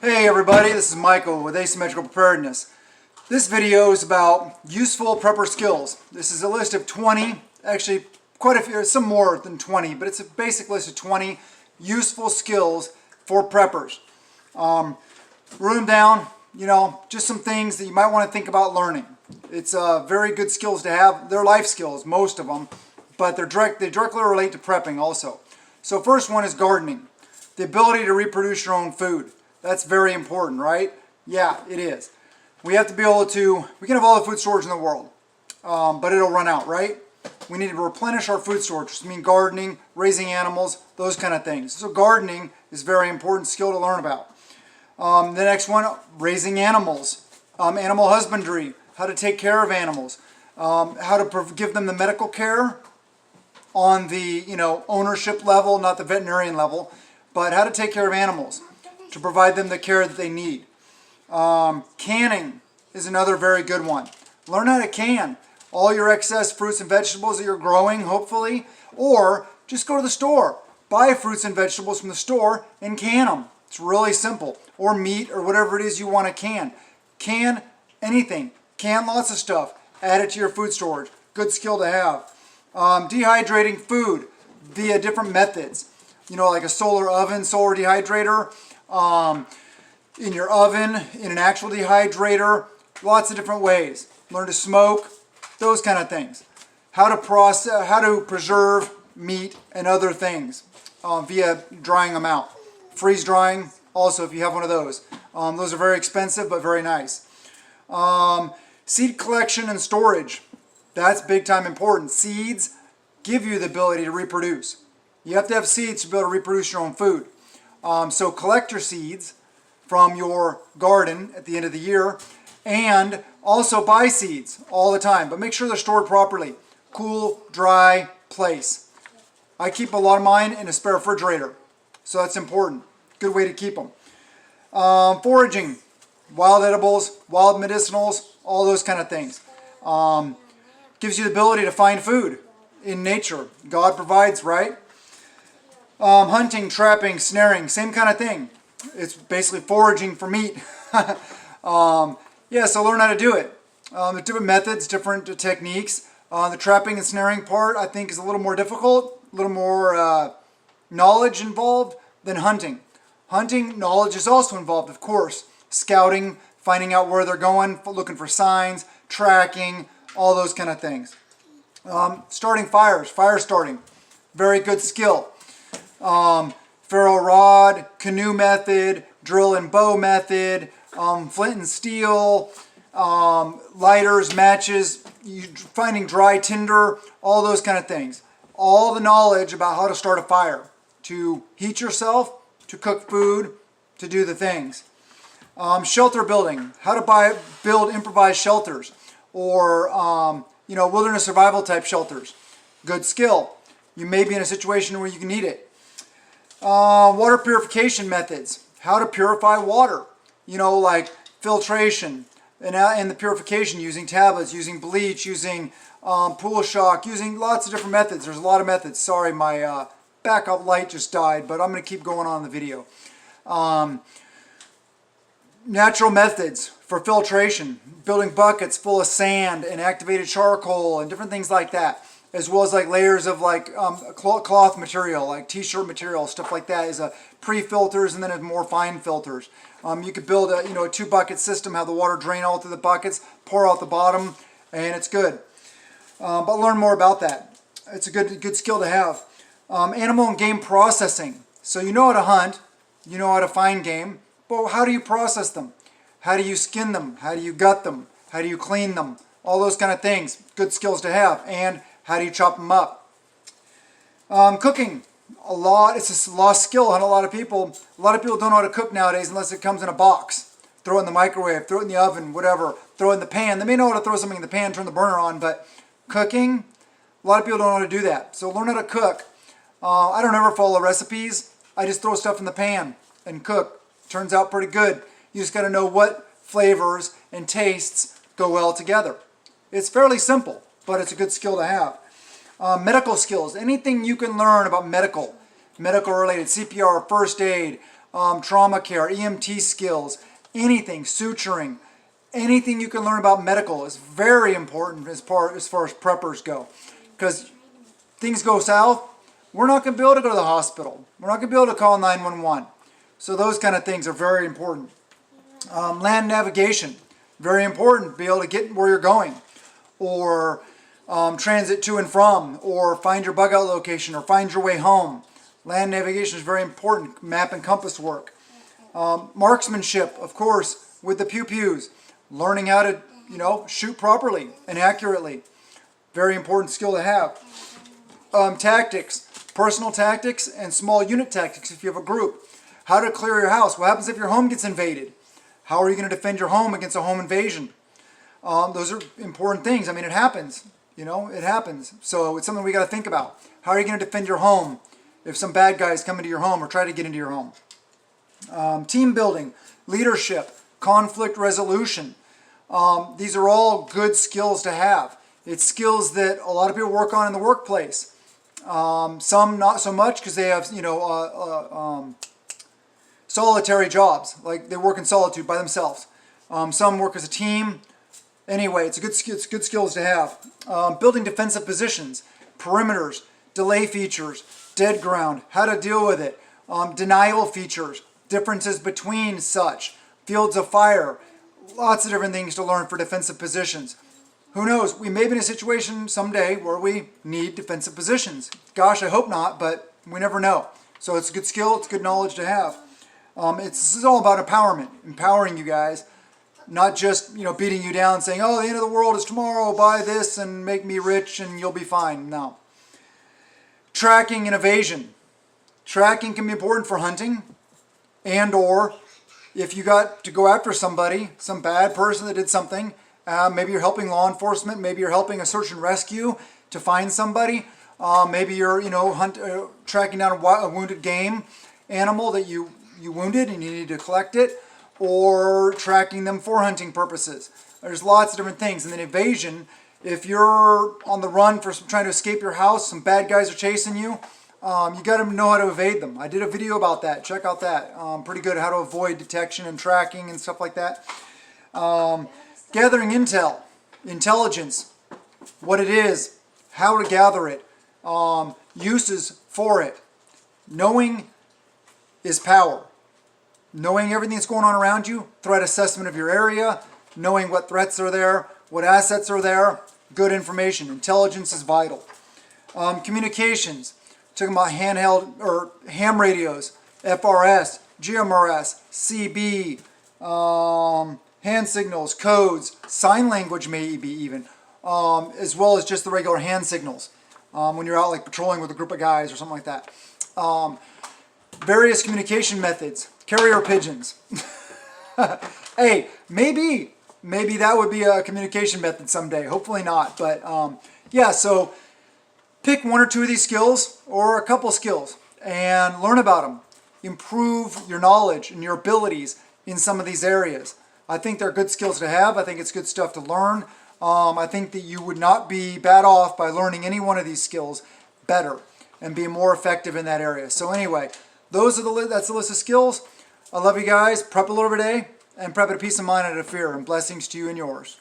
Hey everybody, this is Michael with Asymmetrical Preparedness. This video is about useful prepper skills. This is a list of 20, actually quite a few, some more than 20, but it's a basic list of 20 useful skills for preppers. Wrote them down, just some things that you might want to think about learning. It's very good skills to have. They're life skills, most of them, but they directly relate to prepping also. So first one is gardening. The ability to reproduce your own food. That's very important, right? Yeah, it is. We have to be able to, we can have all the food storage in the world, but it'll run out, right? We need to replenish our food storage, which means gardening, raising animals, those kind of things. So gardening is a very important skill to learn about. The next one, raising animals, animal husbandry, how to take care of animals, how to give them the medical care on the ownership level, not the veterinarian level, but how to take care of animals to provide them the care that they need. Canning is another very good one. Learn how to can all your excess fruits and vegetables that you're growing, hopefully, or just go to the store, buy fruits and vegetables from the store and can them. It's really simple. Or meat or whatever it is you want to can. Can anything. Can lots of stuff. Add it to your food storage. Good skill to have. Dehydrating food via different methods. Like a solar oven, solar dehydrator, in your oven, in an actual dehydrator, lots of different ways. Learn to smoke, those kind of things. How to preserve meat and other things via drying them out. Freeze drying, also, if you have one of those. Those are very expensive, but very nice. Seed collection and storage. That's big time important. Seeds give you the ability to reproduce. You have to have seeds to be able to reproduce your own food. So collect your seeds from your garden at the end of the year, and also buy seeds all the time, but make sure they're stored properly. Cool, dry place. I keep a lot of mine in a spare refrigerator, so that's important. Good way to keep them. Foraging, wild edibles, wild medicinals, all those kind of things. Gives you the ability to find food in nature. God provides, right? Hunting, trapping, snaring, same kind of thing. It's basically foraging for meat. So learn how to do it. There's different methods, different techniques. The trapping and snaring part, I think, is a little more difficult, a little more knowledge involved than hunting. Hunting, knowledge is also involved, of course. Scouting, finding out where they're going, looking for signs, tracking, all those kind of things. Starting fires, fire starting, very good skill. Ferro rod, canoe method, drill and bow method, flint and steel, lighters, matches, finding dry tinder, all those kind of things. All the knowledge about how to start a fire, to heat yourself, to cook food, to do the things. Shelter building, how to build improvised shelters, or wilderness survival type shelters. Good skill. You may be in a situation where you can need it. Water purification methods. How to purify water. Like filtration and the purification using tablets, using bleach, using pool shock, using lots of different methods. There's a lot of methods. Sorry, my backup light just died, but I'm going to keep going on in the video. Natural methods for filtration. Building buckets full of sand and activated charcoal and different things like that. As well as like layers of cloth material, like t-shirt material, stuff like that is pre-filters, and then there's more fine filters. You could build a 2-bucket system, have the water drain all through the buckets, pour out the bottom, and it's good. But learn more about that. It's a good skill to have. Animal and game processing. So you know how to hunt, you know how to find game, but how do you process them? How do you skin them? How do you gut them? How do you clean them? All those kind of things. Good skills to have. And how do you chop them up? Cooking. It's a lost skill on a lot of people. A lot of people don't know how to cook nowadays unless it comes in a box. Throw it in the microwave, throw it in the oven, whatever. Throw it in the pan. They may know how to throw something in the pan, turn the burner on, but cooking, a lot of people don't know how to do that. So learn how to cook. I don't ever follow recipes. I just throw stuff in the pan and cook. Turns out pretty good. You just got to know what flavors and tastes go well together. It's fairly simple, but it's a good skill to have. Medical skills, anything you can learn about medical related, CPR, first aid, trauma care, EMT skills, anything, suturing, anything you can learn about medical is very important as far as preppers go. Because things go south, we're not going to be able to go to the hospital. We're not going to be able to call 911. So those kind of things are very important. Land navigation, very important. Be able to get where you're going, or transit to and from, or find your bug out location, or find your way home. Land navigation is very important. Map and compass work. Marksmanship, of course, with the pew-pews. Learning how to, shoot properly and accurately. Very important skill to have. Tactics, personal tactics and small unit tactics if you have a group. How to clear your house. What happens if your home gets invaded? How are you going to defend your home against a home invasion? Those are important things. I mean, it happens. It happens. So it's something we got to think about. How are you going to defend your home if some bad guys come into your home or try to get into your home? Team building, leadership, conflict resolution. These are all good skills to have. It's skills that a lot of people work on in the workplace. Some not so much because they have, solitary jobs, like they work in solitude by themselves. Some work as a team. Anyway, it's good skills to have. Building defensive positions, perimeters, delay features, dead ground, how to deal with it, denial features, differences between such, fields of fire, lots of different things to learn for defensive positions. Who knows, we may be in a situation someday where we need defensive positions. Gosh, I hope not, but we never know. So it's a good skill, it's good knowledge to have. This is all about empowerment, empowering you guys, not just beating you down saying, oh, the end of the world is tomorrow, buy this and make me rich and you'll be fine. No. Tracking and evasion. Tracking can be important for hunting, and or if you got to go after somebody, some bad person that did something, maybe you're helping law enforcement, maybe you're helping a search and rescue to find somebody, maybe you're tracking down a wounded game animal that you wounded and you need to collect it, or tracking them for hunting purposes. There's lots of different things. And then evasion, if you're on the run for trying to escape your house, some bad guys are chasing you, you got to know how to evade them. I did a video about that. Check out that. Pretty good how to avoid detection and tracking and stuff like that. Gathering intel, intelligence, what it is, how to gather it, uses for it. Knowing is power. Knowing everything that's going on around you, threat assessment of your area, knowing what threats are there, what assets are there, good information. Intelligence is vital. Communications, talking about handheld or ham radios, FRS, GMRS, CB, hand signals, codes, sign language maybe even, as well as just the regular hand signals when you're out like patrolling with a group of guys or something like that. Various communication methods, carrier pigeons. Hey, maybe that would be a communication method someday. Hopefully not, but yeah, so pick one or two of these skills or a couple skills and learn about them. Improve your knowledge and your abilities in some of these areas. I think they're good skills to have. I think it's good stuff to learn. I think that you would not be bad off by learning any one of these skills better and be more effective in that area. So anyway, that's the list of skills. I love you guys. Prep a little every day and prep at a peace of mind and a fear, and blessings to you and yours.